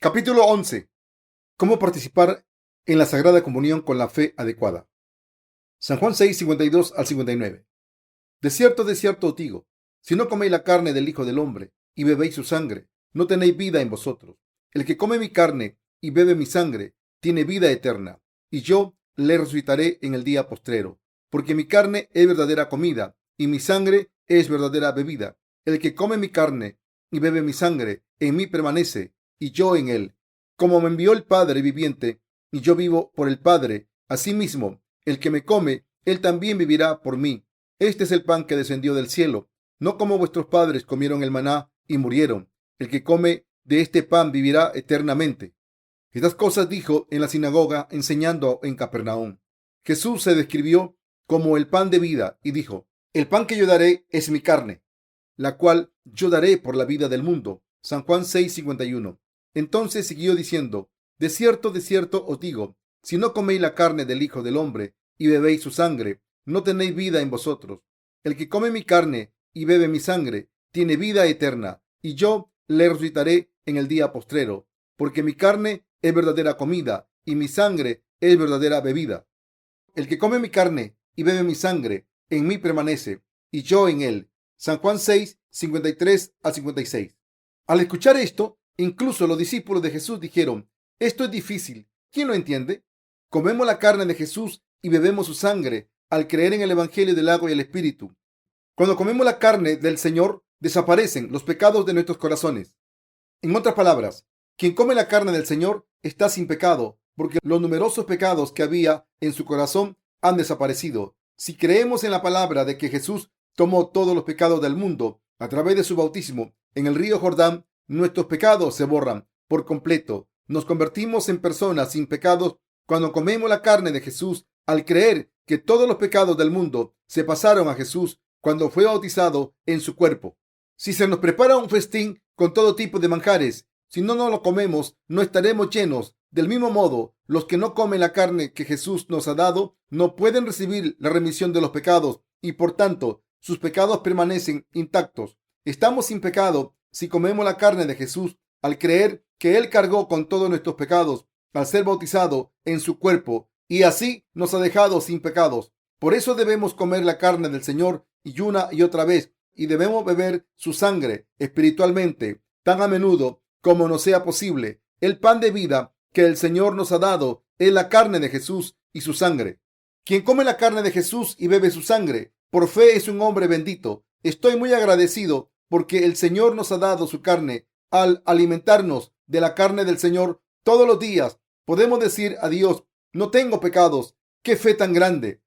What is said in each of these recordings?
Capítulo 11. ¿Cómo participar en la Sagrada Comunión con la fe adecuada? San Juan 6, 52 al 59. De cierto os digo, si no coméis la carne del Hijo del Hombre y bebéis su sangre, no tenéis vida en vosotros. El que come mi carne y bebe mi sangre, tiene vida eterna, y yo le resucitaré en el día postrero, porque mi carne es verdadera comida, y mi sangre es verdadera bebida. El que come mi carne y bebe mi sangre, en mí permanece, y yo en él. Como me envió el Padre viviente, y yo vivo por el Padre, asimismo, el que me come, él también vivirá por mí. Este es el pan que descendió del cielo, no como vuestros padres comieron el maná y murieron. El que come de este pan vivirá eternamente. Estas cosas dijo en la sinagoga, enseñando en Capernaum. Jesús se describió como el pan de vida y dijo: el pan que yo daré es mi carne, la cual yo daré por la vida del mundo. San Juan 6, 51. Entonces siguió diciendo: de cierto os digo, si no coméis la carne del Hijo del Hombre y bebéis su sangre, no tenéis vida en vosotros. El que come mi carne y bebe mi sangre, tiene vida eterna, y yo le resucitaré en el día postrero, porque mi carne es verdadera comida, y mi sangre es verdadera bebida. El que come mi carne y bebe mi sangre, en mí permanece, y yo en él. San Juan 6, 53 al 56. Al escuchar esto, incluso los discípulos de Jesús dijeron: esto es difícil, ¿quién lo entiende? Comemos la carne de Jesús y bebemos su sangre al creer en el Evangelio del agua y el Espíritu. Cuando comemos la carne del Señor, desaparecen los pecados de nuestros corazones. En otras palabras, quien come la carne del Señor está sin pecado, porque los numerosos pecados que había en su corazón han desaparecido. Si creemos en la palabra de que Jesús tomó todos los pecados del mundo a través de su bautismo en el río Jordán, nuestros pecados se borran por completo. Nos convertimos en personas sin pecados cuando comemos la carne de Jesús, al creer que todos los pecados del mundo se pasaron a Jesús cuando fue bautizado en su cuerpo. Si se nos prepara un festín con todo tipo de manjares, si no nos lo comemos, no estaremos llenos. Del mismo modo, los que no comen la carne que Jesús nos ha dado no pueden recibir la remisión de los pecados y por tanto sus pecados permanecen intactos. Estamos sin pecado si comemos la carne de Jesús al creer que Él cargó con todos nuestros pecados al ser bautizado en su cuerpo y así nos ha dejado sin pecados. Por eso debemos comer la carne del Señor y una y otra vez, y debemos beber su sangre espiritualmente tan a menudo como nos sea posible. El pan de vida que el Señor nos ha dado es la carne de Jesús y su sangre. Quien come la carne de Jesús y bebe su sangre, por fe es un hombre bendito. Estoy muy agradecido porque el Señor nos ha dado su carne. Al alimentarnos de la carne del Señor todos los días, podemos decir a Dios: no tengo pecados. ¡Qué fe tan grande!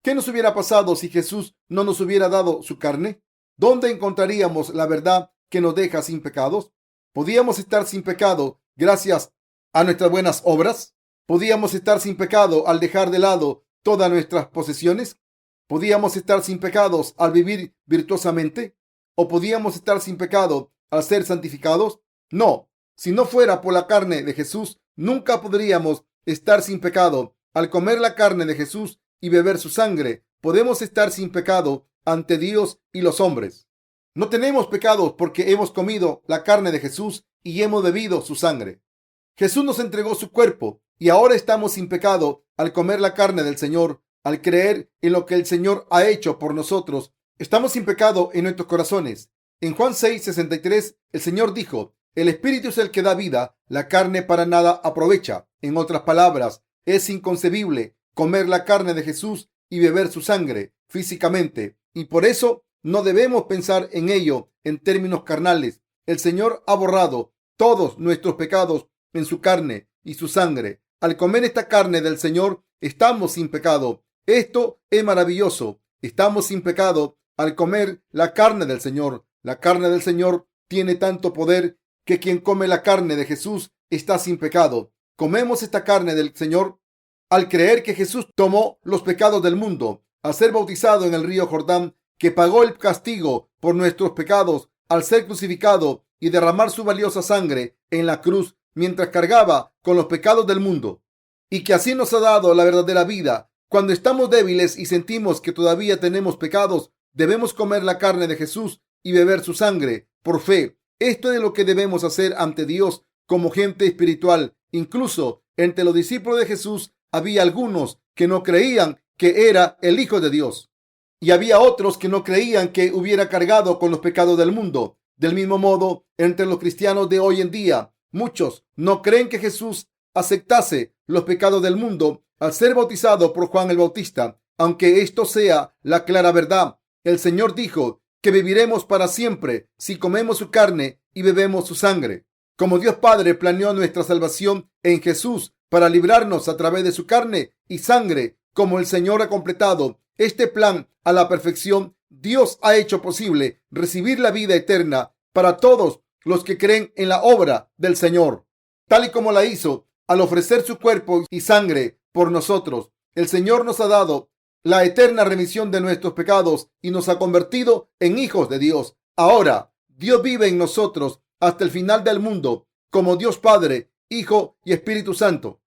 ¿Qué nos hubiera pasado si Jesús no nos hubiera dado su carne? ¿Dónde encontraríamos la verdad que nos deja sin pecados? ¿Podíamos estar sin pecado gracias a nuestras buenas obras? ¿Podíamos estar sin pecado al dejar de lado todas nuestras posesiones? ¿Podíamos estar sin pecados al vivir virtuosamente? ¿O podíamos estar sin pecado al ser santificados? No, si no fuera por la carne de Jesús, nunca podríamos estar sin pecado. Al comer la carne de Jesús y beber su sangre, podemos estar sin pecado ante Dios y los hombres. No tenemos pecados porque hemos comido la carne de Jesús y hemos bebido su sangre. Jesús nos entregó su cuerpo y ahora estamos sin pecado al comer la carne del Señor, al creer en lo que el Señor ha hecho por nosotros. Estamos sin pecado en nuestros corazones. En Juan 6, 63, el Señor dijo: el Espíritu es el que da vida, la carne para nada aprovecha. En otras palabras, es inconcebible comer la carne de Jesús y beber su sangre físicamente, y por eso no debemos pensar en ello en términos carnales. El Señor ha borrado todos nuestros pecados en su carne y su sangre. Al comer esta carne del Señor, estamos sin pecado. Esto es maravilloso. Estamos sin pecado al comer la carne del Señor. La carne del Señor tiene tanto poder que quien come la carne de Jesús está sin pecado. Comemos esta carne del Señor al creer que Jesús tomó los pecados del mundo, al ser bautizado en el río Jordán, que pagó el castigo por nuestros pecados al ser crucificado y derramar su valiosa sangre en la cruz mientras cargaba con los pecados del mundo, y que así nos ha dado la verdadera vida. Cuando estamos débiles y sentimos que todavía tenemos pecados, debemos comer la carne de Jesús y beber su sangre por fe. Esto es lo que debemos hacer ante Dios como gente espiritual. Incluso entre los discípulos de Jesús había algunos que no creían que era el Hijo de Dios, y había otros que no creían que hubiera cargado con los pecados del mundo. Del mismo modo, entre los cristianos de hoy en día, muchos no creen que Jesús aceptase los pecados del mundo al ser bautizado por Juan el Bautista. Aunque esto sea la clara verdad, el Señor dijo que viviremos para siempre si comemos su carne y bebemos su sangre. Como Dios Padre planeó nuestra salvación en Jesús para librarnos a través de su carne y sangre, como el Señor ha completado este plan a la perfección, Dios ha hecho posible recibir la vida eterna para todos los que creen en la obra del Señor, tal y como la hizo al ofrecer su cuerpo y sangre por nosotros. El Señor nos ha dado la eterna remisión de nuestros pecados y nos ha convertido en hijos de Dios. Ahora, Dios vive en nosotros hasta el final del mundo como Dios Padre, Hijo y Espíritu Santo.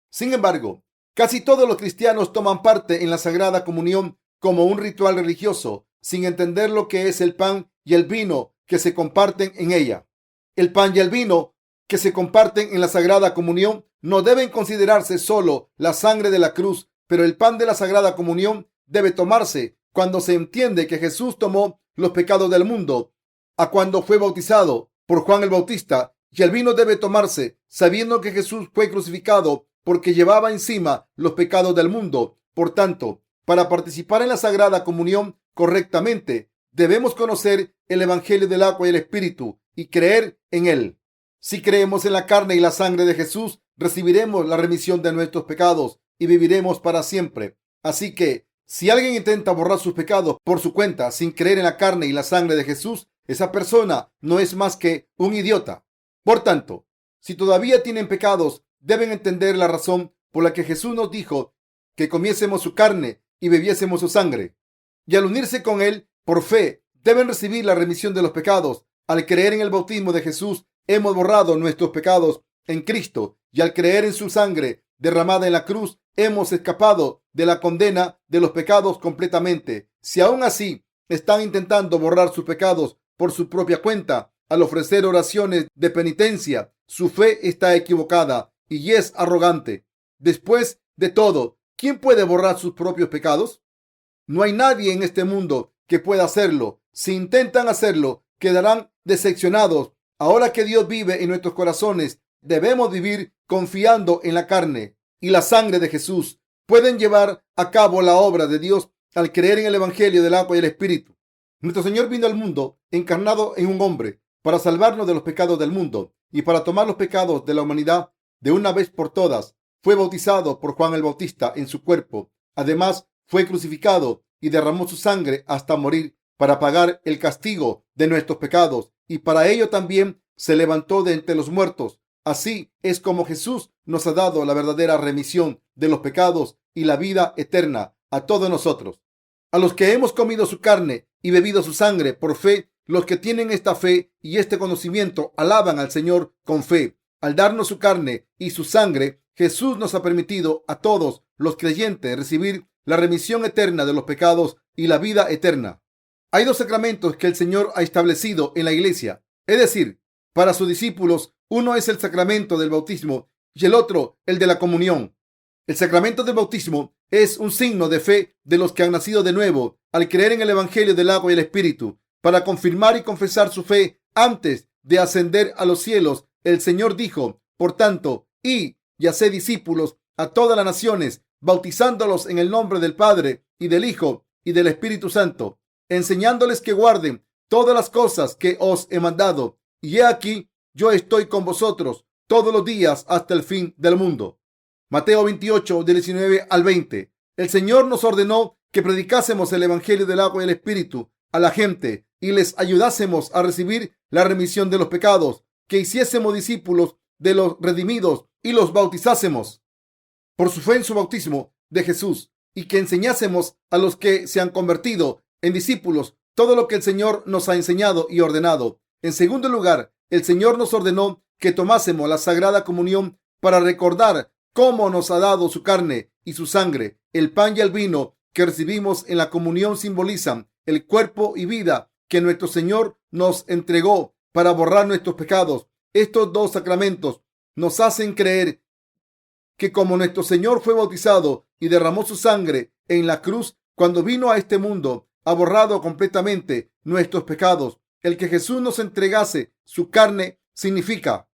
Sin embargo, casi todos los cristianos toman parte en la Sagrada Comunión como un ritual religioso, sin entender lo que es el pan y el vino que se comparten en ella. El pan y el vino que se comparten en la Sagrada Comunión no deben considerarse solo la sangre de la cruz, pero el pan de la Sagrada Comunión debe tomarse cuando se entiende que Jesús tomó los pecados del mundo a cuando fue bautizado por Juan el Bautista, y el vino debe tomarse sabiendo que Jesús fue crucificado porque llevaba encima los pecados del mundo. Por tanto, para participar en la Sagrada Comunión correctamente, debemos conocer el Evangelio del agua y el Espíritu y creer en él. Si creemos en la carne y la sangre de Jesús, recibiremos la remisión de nuestros pecados y viviremos para siempre. Así que, si alguien intenta borrar sus pecados por su cuenta sin creer en la carne y la sangre de Jesús, esa persona no es más que un idiota. Por tanto, si todavía tienen pecados, deben entender la razón por la que Jesús nos dijo que comiésemos su carne y bebiésemos su sangre. Y al unirse con él por fe, deben recibir la remisión de los pecados. Al creer en el bautismo de Jesús, hemos borrado nuestros pecados en Cristo, y al creer en su sangre derramada en la cruz, hemos escapado de la condena de los pecados completamente. Si aún así están intentando borrar sus pecados por su propia cuenta, al ofrecer oraciones de penitencia, su fe está equivocada y es arrogante. Después de todo, ¿quién puede borrar sus propios pecados? No hay nadie en este mundo que pueda hacerlo. Si intentan hacerlo, quedarán decepcionados. Ahora que Dios vive en nuestros corazones, debemos vivir confiando en la carne y la sangre de Jesús. Pueden llevar a cabo la obra de Dios al creer en el Evangelio del agua y el Espíritu. Nuestro Señor vino al mundo encarnado en un hombre para salvarnos de los pecados del mundo y para tomar los pecados de la humanidad de una vez por todas. Fue bautizado por Juan el Bautista en su cuerpo. Además, fue crucificado y derramó su sangre hasta morir para pagar el castigo de nuestros pecados, y para ello también se levantó de entre los muertos. Así es como Jesús nos ha dado la verdadera remisión de los pecados y la vida eterna a todos nosotros. A los que hemos comido su carne y bebido su sangre por fe, los que tienen esta fe y este conocimiento alaban al Señor con fe. Al darnos su carne y su sangre, Jesús nos ha permitido a todos los creyentes recibir la remisión eterna de los pecados y la vida eterna. Hay dos sacramentos que el Señor ha establecido en la iglesia, es decir, para sus discípulos. Uno es el sacramento del bautismo y el otro el de la comunión. El sacramento del bautismo es un signo de fe de los que han nacido de nuevo al creer en el Evangelio del agua y el Espíritu. Para confirmar y confesar su fe antes de ascender a los cielos, el Señor dijo: por tanto, id y haced discípulos a todas las naciones, bautizándolos en el nombre del Padre y del Hijo y del Espíritu Santo, enseñándoles que guarden todas las cosas que os he mandado. Y he aquí, yo estoy con vosotros todos los días hasta el fin del mundo. Mateo 28, del 19 al 20. El Señor nos ordenó que predicásemos el Evangelio del agua y el Espíritu a la gente y les ayudásemos a recibir la remisión de los pecados, que hiciésemos discípulos de los redimidos y los bautizásemos por su fe en su bautismo de Jesús, y que enseñásemos a los que se han convertido en discípulos todo lo que el Señor nos ha enseñado y ordenado. En segundo lugar, el Señor nos ordenó que tomásemos la Sagrada Comunión para recordar cómo nos ha dado su carne y su sangre. El pan y el vino que recibimos en la comunión simbolizan el cuerpo y vida que nuestro Señor nos entregó para borrar nuestros pecados. estos dos sacramentos nos hacen creer que como nuestro Señor fue bautizado y derramó su sangre en la cruz cuando vino a este mundo, ha borrado completamente nuestros pecados. El que Jesús nos entregase su carne significa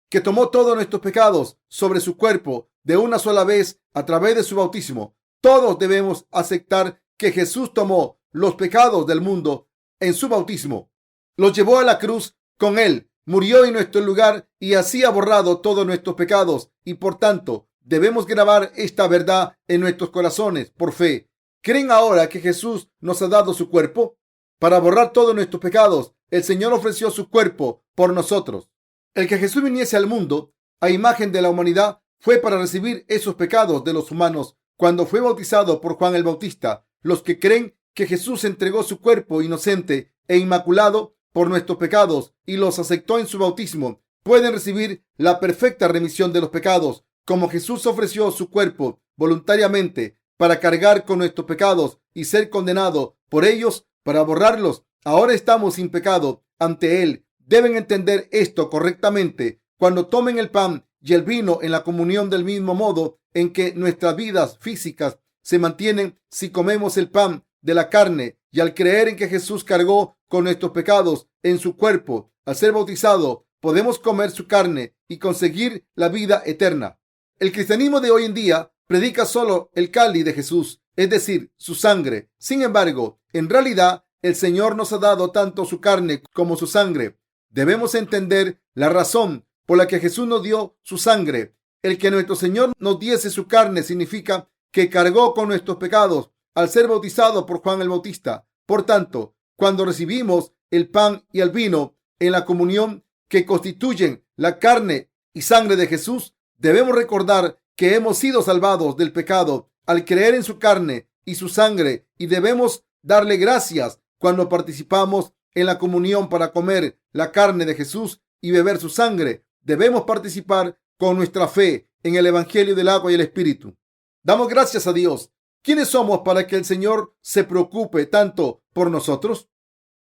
que tomó todos nuestros pecados sobre su cuerpo de una sola vez a través de su bautismo. Todos debemos aceptar que Jesús tomó los pecados del mundo en su bautismo. Los llevó a la cruz con él, murió en nuestro lugar y así ha borrado todos nuestros pecados y por tanto debemos grabar esta verdad en nuestros corazones por fe. ¿Creen ahora que Jesús nos ha dado su cuerpo? Para borrar todos nuestros pecados, el Señor ofreció su cuerpo por nosotros. El que Jesús viniese al mundo a imagen de la humanidad fue para recibir esos pecados de los humanos cuando fue bautizado por Juan el Bautista. Los que creen que Jesús entregó su cuerpo inocente e inmaculado por nuestros pecados y los aceptó en su bautismo pueden recibir la perfecta remisión de los pecados. Como Jesús ofreció su cuerpo voluntariamente para cargar con nuestros pecados y ser condenado por ellos para borrarlos, ahora estamos sin pecado ante Él. Deben entender esto correctamente cuando tomen el pan y el vino en la comunión, del mismo modo en que nuestras vidas físicas se mantienen si comemos el pan de la carne y al creer en que Jesús cargó con nuestros pecados en su cuerpo. Al ser bautizado, podemos comer su carne y conseguir la vida eterna. El cristianismo de hoy en día predica solo el cáliz de Jesús, es decir, su sangre. Sin embargo, en realidad, el Señor nos ha dado tanto su carne como su sangre. Debemos entender la razón por la que Jesús nos dio su sangre. El que nuestro Señor nos diese su carne significa que cargó con nuestros pecados al ser bautizado por Juan el Bautista. Por tanto, cuando recibimos el pan y el vino en la comunión que constituyen la carne y sangre de Jesús, debemos recordar que hemos sido salvados del pecado al creer en su carne y su sangre y debemos darle gracias cuando participamos en la comunión para comer la carne de Jesús y beber su sangre. Debemos participar con nuestra fe en el Evangelio del agua y el Espíritu. Damos gracias a Dios. ¿Quiénes somos para que el Señor se preocupe tanto por nosotros?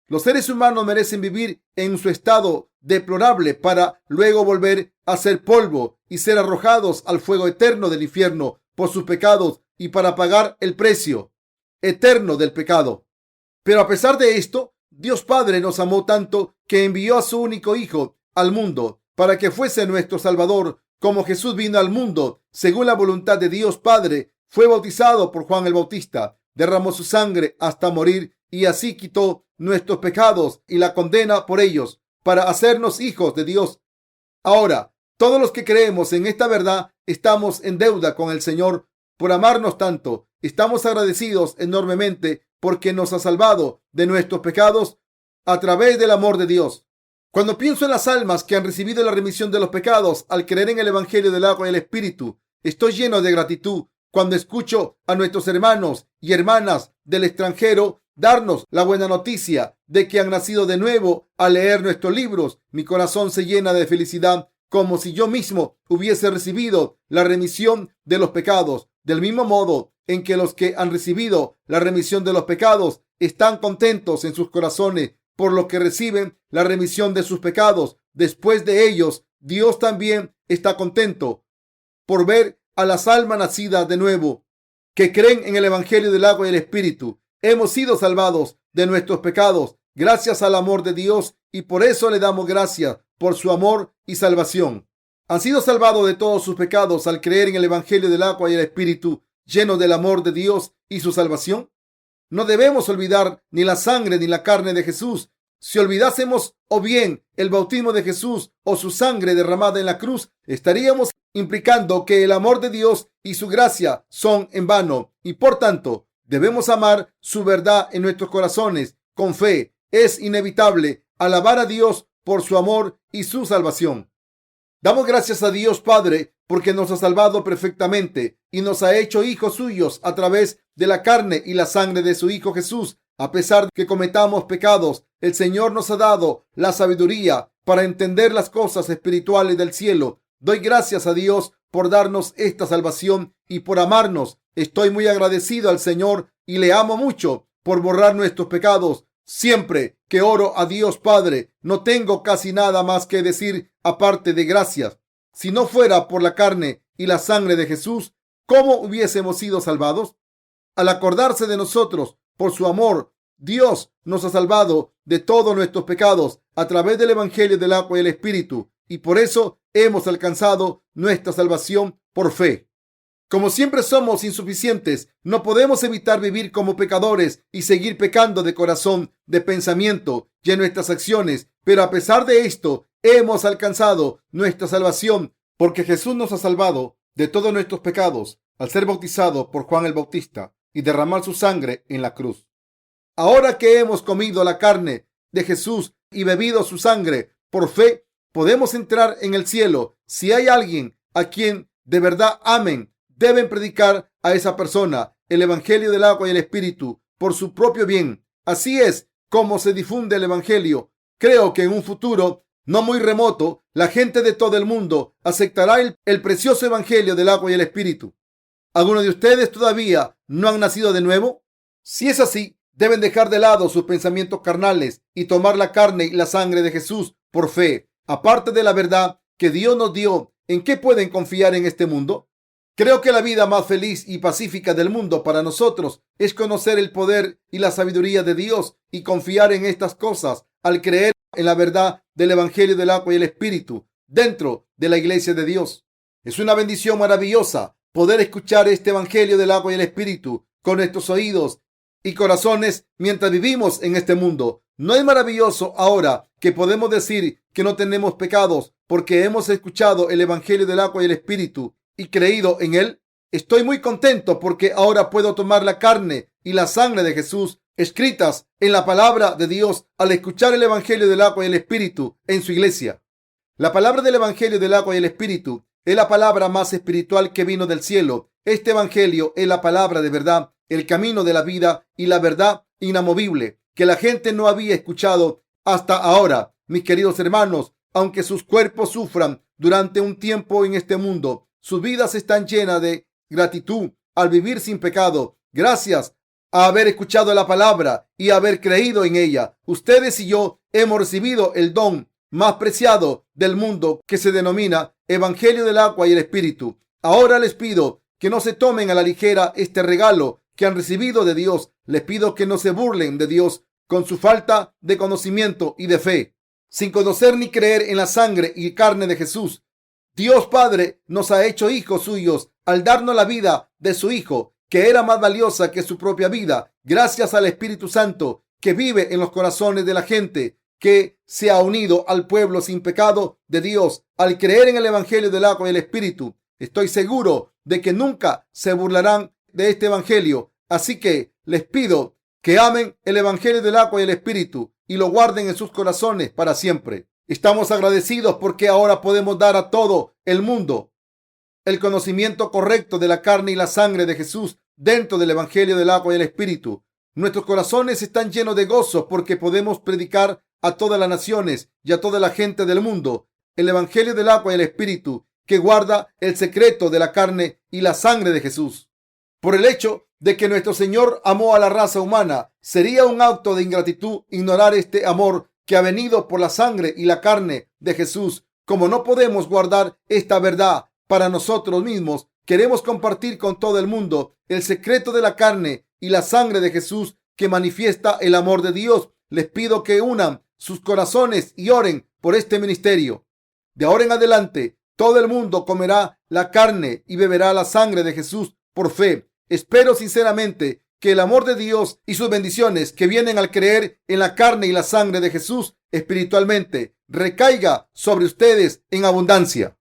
Los seres humanos merecen vivir en su estado deplorable para luego volver a ser polvo y ser arrojados al fuego eterno del infierno por sus pecados y para pagar el precio eterno del pecado. Pero a pesar de esto, Dios Padre nos amó tanto que envió a su único Hijo al mundo para que fuese nuestro Salvador. Como Jesús vino al mundo según la voluntad de Dios Padre, fue bautizado por Juan el Bautista, derramó su sangre hasta morir y así quitó nuestros pecados y la condena por ellos para hacernos hijos de Dios. Ahora, todos los que creemos en esta verdad estamos en deuda con el Señor por amarnos tanto. Estamos agradecidos enormemente porque nos ha salvado de nuestros pecados a través del amor de Dios. Cuando pienso en las almas que han recibido la remisión de los pecados al creer en el Evangelio del agua y el Espíritu, estoy lleno de gratitud. Cuando escucho a nuestros hermanos y hermanas del extranjero darnos la buena noticia de que han nacido de nuevo al leer nuestros libros, mi corazón se llena de felicidad, como si yo mismo hubiese recibido la remisión de los pecados. Del mismo modo en que los que han recibido la remisión de los pecados están contentos en sus corazones por lo que reciben la remisión de sus pecados después de ellos, Dios también está contento por ver a las almas nacidas de nuevo que creen en el Evangelio del agua y el Espíritu. Hemos sido salvados de nuestros pecados gracias al amor de Dios y por eso le damos gracias por su amor y salvación. Han sido salvados de todos sus pecados al creer en el Evangelio del agua y el Espíritu, lleno del amor de Dios y su salvación. No debemos olvidar ni la sangre ni la carne de Jesús. Si olvidásemos o bien el bautismo de Jesús o su sangre derramada en la cruz, estaríamos implicando que el amor de Dios y su gracia son en vano y por tanto debemos amar su verdad en nuestros corazones con fe. Es inevitable alabar a Dios por su amor y su salvación. Damos gracias a Dios Padre porque nos ha salvado perfectamente y nos ha hecho hijos suyos a través de la carne y la sangre de su Hijo Jesús. A pesar de que cometamos pecados, el Señor nos ha dado la sabiduría para entender las cosas espirituales del cielo. Doy gracias a Dios por darnos esta salvación y por amarnos. Estoy muy agradecido al Señor y le amo mucho por borrar nuestros pecados Siempre que oro a Dios Padre, no tengo casi nada más que decir aparte de gracias. Si no fuera por la carne y la sangre de Jesús, ¿cómo hubiésemos sido salvados? Al acordarse de nosotros por su amor, Dios nos ha salvado de todos nuestros pecados a través del Evangelio del agua y el Espíritu, y por eso hemos alcanzado nuestra salvación por fe. Como siempre somos insuficientes, no podemos evitar vivir como pecadores y seguir pecando de corazón, de pensamiento y en nuestras acciones, pero a pesar de esto, hemos alcanzado nuestra salvación porque Jesús nos ha salvado de todos nuestros pecados al ser bautizado por Juan el Bautista y derramar su sangre en la cruz. Ahora que hemos comido la carne de Jesús y bebido su sangre por fe, podemos entrar en el cielo. Si hay alguien a quien de verdad amen, deben predicar a esa persona el Evangelio del agua y el Espíritu por su propio bien. Así es como se difunde el Evangelio. Creo que en un futuro no muy remoto, la gente de todo el mundo aceptará el precioso Evangelio del agua y el Espíritu. ¿Algunos de ustedes todavía no han nacido de nuevo? Si es así, deben dejar de lado sus pensamientos carnales y tomar la carne y la sangre de Jesús por fe. Aparte de la verdad que Dios nos dio, ¿en qué pueden confiar en este mundo? Creo que la vida más feliz y pacífica del mundo para nosotros es conocer el poder y la sabiduría de Dios y confiar en estas cosas al creer en la verdad del Evangelio del agua y el Espíritu dentro de la iglesia de Dios. Es una bendición maravillosa poder escuchar este Evangelio del agua y el Espíritu con nuestros oídos y corazones mientras vivimos en este mundo. ¿No es maravilloso ahora que podemos decir que no tenemos pecados porque hemos escuchado el Evangelio del agua y el Espíritu y creído en él? Estoy muy contento porque ahora puedo tomar la carne y la sangre de Jesús escritas en la palabra de Dios al escuchar el Evangelio del agua y el Espíritu en su iglesia. La palabra del Evangelio del agua y el Espíritu es la palabra más espiritual que vino del cielo. Este Evangelio es la palabra de verdad, el camino de la vida y la verdad inamovible que la gente no había escuchado hasta ahora. Mis queridos hermanos, aunque sus cuerpos sufran durante un tiempo en este mundo, sus vidas están llenas de gratitud al vivir sin pecado, gracias a haber escuchado la palabra y haber creído en ella. Ustedes y yo hemos recibido el don más preciado del mundo que se denomina Evangelio del agua y el Espíritu. Ahora les pido que no se tomen a la ligera este regalo que han recibido de Dios. Les pido que no se burlen de Dios con su falta de conocimiento y de fe, sin conocer ni creer en la sangre y carne de Jesús. Dios Padre nos ha hecho hijos suyos al darnos la vida de su Hijo, que era más valiosa que su propia vida, gracias al Espíritu Santo que vive en los corazones de la gente que se ha unido al pueblo sin pecado de Dios al creer en el Evangelio del agua y el Espíritu. Estoy seguro de que nunca se burlarán de este Evangelio, así que les pido que amen el Evangelio del agua y el Espíritu y lo guarden en sus corazones para siempre. Estamos agradecidos porque ahora podemos dar a todo el mundo el conocimiento correcto de la carne y la sangre de Jesús dentro del Evangelio del agua y el Espíritu. Nuestros corazones están llenos de gozo porque podemos predicar a todas las naciones y a toda la gente del mundo el Evangelio del agua y el Espíritu, que guarda el secreto de la carne y la sangre de Jesús. Por el hecho de que nuestro Señor amó a la raza humana, sería un acto de ingratitud ignorar este amor que ha venido por la sangre y la carne de Jesús. Como no podemos guardar esta verdad para nosotros mismos, queremos compartir con todo el mundo el secreto de la carne y la sangre de Jesús que manifiesta el amor de Dios. Les pido que unan sus corazones y oren por este ministerio. De ahora en adelante, todo el mundo comerá la carne y beberá la sangre de Jesús por fe. Espero sinceramente que el amor de Dios y sus bendiciones que vienen al creer en la carne y la sangre de Jesús espiritualmente recaiga sobre ustedes en abundancia.